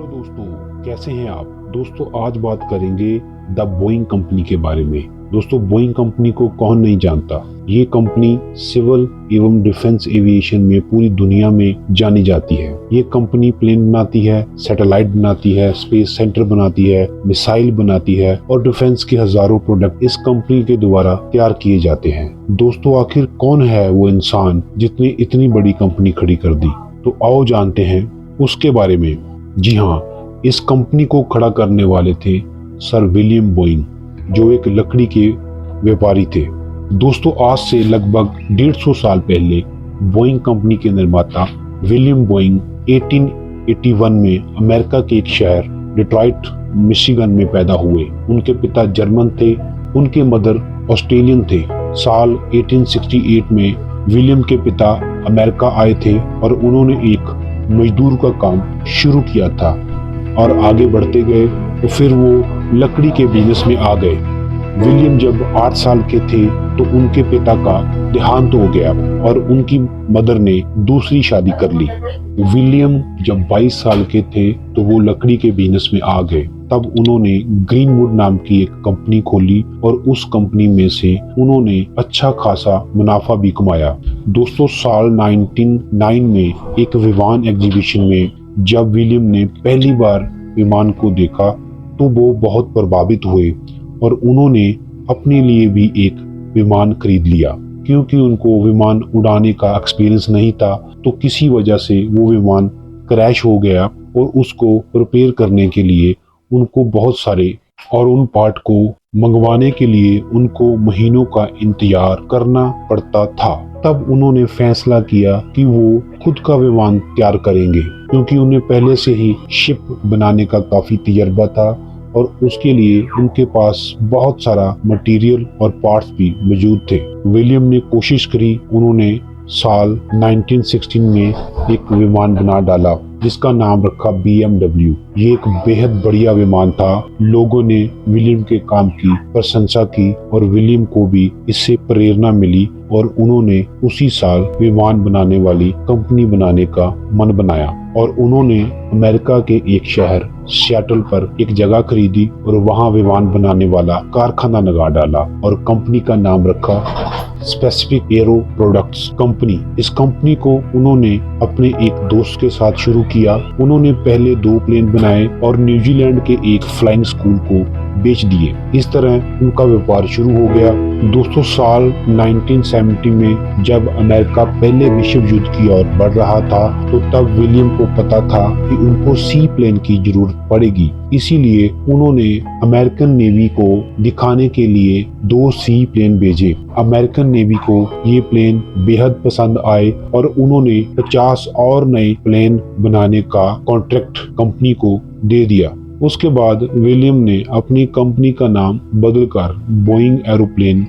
Hello दोस्तों, कैसे हैं आप। दोस्तों आज बात करेंगे द बोइंग कंपनी के बारे में। दोस्तों बोइंग कंपनी को कौन नहीं जानता। ये कंपनी सिविल एवं डिफेंस एविएशन में पूरी दुनिया में जानी जाती है। ये कंपनी प्लेन बनाती है, सैटेलाइट बनाती है, स्पेस सेंटर बनाती है, मिसाइल बनाती है और डिफेंस के हजारों प्रोडक्ट इस कंपनी के द्वारा तैयार किए जाते हैं। दोस्तों आखिर कौन है वो इंसान जिसने इतनी बड़ी कंपनी खड़ी कर दी, तो आओ जानते हैं उसके बारे में। जी हाँ, इस कंपनी को खड़ा करने वाले थे सर विलियम बोइंग, जो एक लकड़ी के व्यापारी थे। दोस्तों आज से लगभग 150 साल पहले बोइंग कंपनी के निर्माता विलियम बोइंग 1881 में अमेरिका के एक शहर डिट्रॉइट मिशिगन में पैदा हुए। उनके पिता जर्मन थे, उनके मदर ऑस्ट्रेलियन थे। साल 1868 में विलियम के पिता अमेरिका आए थे और उन्होंने एक मजदूर का काम शुरू किया था और आगे बढ़ते गए तो फिर वो लकड़ी के बिजनेस में आ गए। विलियम जब 8 साल के थे तो उनके पिता का देहांत हो गया और उनकी मदर ने दूसरी शादी कर ली। विलियम जब 22 साल के थे तो वो लकड़ी के बिजनेस में आ गए। तब उन्होंने ग्रीनवुड नाम की एक कंपनी खोली और उस कंपनी में से उन्होंने अच्छा खासा मुनाफा भी कमाया। दोस्तों साल 1909 में एक विमान एग्जीबिशन में जब विलियम ने पहली बार विमान को देखा तो वो बहुत प्रभावित हुए और उन्होंने अपने लिए भी एक विमान खरीद लिया। क्योंकि उनको विमान उड़ाने का एक्सपीरियंस नहीं था तो किसी वजह से वो विमान क्रैश हो गया और उसको रिपेयर करने के लिए उनको बहुत सारे और उन पार्ट को मंगवाने के लिए उनको महीनों का इंतजार करना पड़ता था। तब उन्होंने फैसला किया कि वो खुद का विमान तैयार करेंगे, क्योंकि उन्हें पहले से ही शिप बनाने का काफी तजर्बा था और उसके लिए उनके पास बहुत सारा मटेरियल और पार्ट्स भी मौजूद थे। विलियम ने कोशिश करी, उन्होंने साल 1916 में एक विमान बना डाला जिसका नाम रखा BMW। ये एक बेहद बढ़िया विमान था। लोगों ने विलियम के काम की प्रशंसा की और विलियम को भी इससे प्रेरणा मिली और उन्होंने उसी साल विमान बनाने वाली कंपनी बनाने का मन बनाया और उन्होंने अमेरिका के एक शहर सियाटल पर एक जगह खरीदी और वहां विमान बनाने वाला कारखाना लगा डाला और कंपनी का नाम रखा स्पेसिफिक एरो प्रोडक्ट्स कंपनी। इस कंपनी को उन्होंने अपने एक दोस्त के साथ शुरू किया। उन्होंने पहले 2 प्लेन बनाए और न्यूजीलैंड के एक फ्लाइंग स्कूल को बेच दिए। इस तरह उनका व्यापार शुरू हो गया। दोस्तों साल 1970 में जब अमेरिका पहले विश्व युद्ध की ओर बढ़ रहा था तो तब विलियम को पता था कि उनको सी प्लेन की जरूरत पड़ेगी। इसीलिए उन्होंने अमेरिकन नेवी को दिखाने के लिए 2 सी प्लेन भेजे। अमेरिकन नेवी को ये प्लेन बेहद पसंद आए और उन्होंने 50 और नए प्लेन बनाने का कॉन्ट्रैक्ट कंपनी को दे दिया। उसके बाद विलियम ने अपनी कंपनी का नाम बदलकर बोइंग एरोप्लेन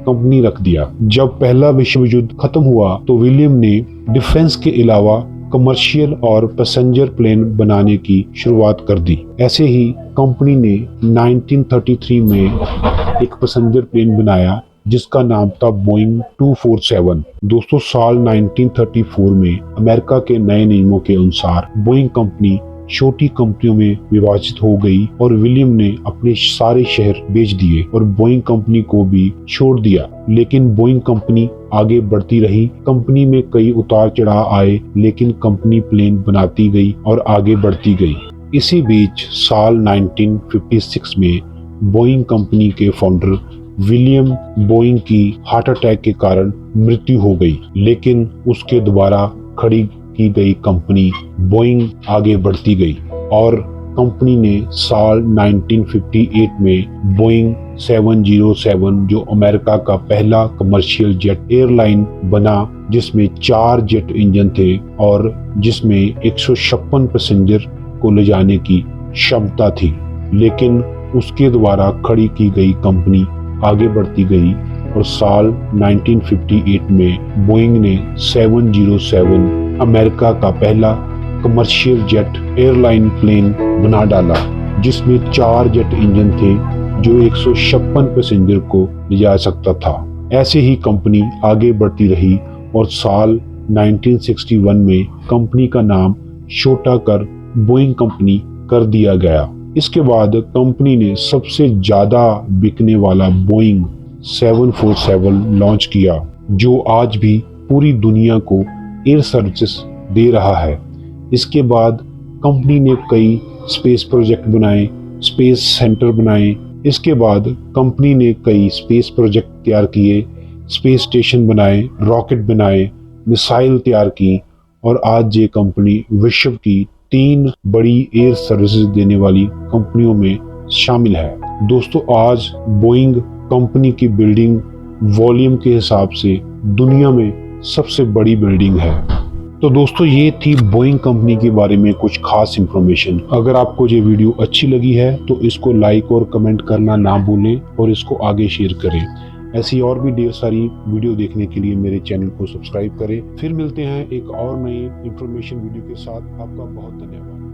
कंपनी रख दिया। जब पहला विश्व युद्ध खत्म हुआ तो विलियम ने डिफेंस के अलावा कमर्शियल और पैसेंजर प्लेन बनाने की शुरुआत कर दी। ऐसे ही कंपनी ने 1933 में एक पैसेंजर प्लेन बनाया जिसका नाम था बोइंग 247। दोस्तों साल 1934 में अमेरिका के नए नियमों के अनुसार बोइंग कंपनी छोटी कंपनियों में विभाजित हो गई और विलियम ने अपने सारे शहर बेच दिए और बोइंग कंपनी को भी छोड़ दिया। लेकिन बोइंग कंपनी आगे बढ़ती रही। कंपनी में कई उतार चढ़ाव आए लेकिन कंपनी प्लेन बनाती गई और आगे बढ़ती गई। इसी बीच साल 1956 में बोइंग कंपनी के फाउंडर विलियम बोइंग की हार्ट अटैक के कारण मृत्यु हो गई, लेकिन उसके द्वारा खड़ी की गई कंपनी बोइंग आगे बढ़ती गई और कंपनी ने साल 1958 में बोइंग 707 जो अमेरिका का पहला कमर्शियल जेट एयरलाइन बना, जिसमें 4 जेट इंजन थे और जिसमें 156 पैसेंजर को ले जाने की क्षमता थी। लेकिन उसके द्वारा खड़ी की गई कंपनी आगे बढ़ती गई और साल 1958 में बोइंग ने 707 अमेरिका का पहला कमर्शियल जेट एयरलाइन प्लेन बना डाला, जिसमें 4 जेट इंजन थे जो 156 पैसेंजर को ले जा सकता था। ऐसे ही कंपनी आगे बढ़ती रही और साल 1961 में कंपनी का नाम छोटा कर बोइंग कंपनी कर दिया गया। इसके बाद कंपनी ने सबसे ज्यादा बिकने वाला बोइंग 747 लॉन्च किया, जो आज भी पूरी दुनिया को एयर सर्विसेज दे रहा है। इसके बाद कंपनी ने कई स्पेस प्रोजेक्ट बनाए, स्पेस सेंटर बनाए। इसके बाद कंपनी ने कई स्पेस प्रोजेक्ट तैयार किए, स्पेस स्टेशन बनाए, रॉकेट बनाए, मिसाइल तैयार की और आज ये कंपनी विश्व की 3 बड़ी एयर सर्विसेज देने वाली कंपनियों में शामिल है। दोस्तों, आज बोइंग कंपनी की बिल्डिंग वॉल्यूम के हिसाब से दुनिया में सबसे बड़ी बिल्डिंग है। तो दोस्तों, ये थी बोइंग कंपनी के बारे में कुछ खास इंफॉर्मेशन। अगर आपको ये वीडियो अच्छी लगी है तो इसको लाइक और कमेंट करना ना भूलें और इसको आगे शेयर करें। ऐसी और भी ढेर सारी वीडियो देखने के लिए मेरे चैनल को सब्सक्राइब करें। फिर मिलते हैं एक और नई इंफॉर्मेशन वीडियो के साथ। आपका बहुत धन्यवाद।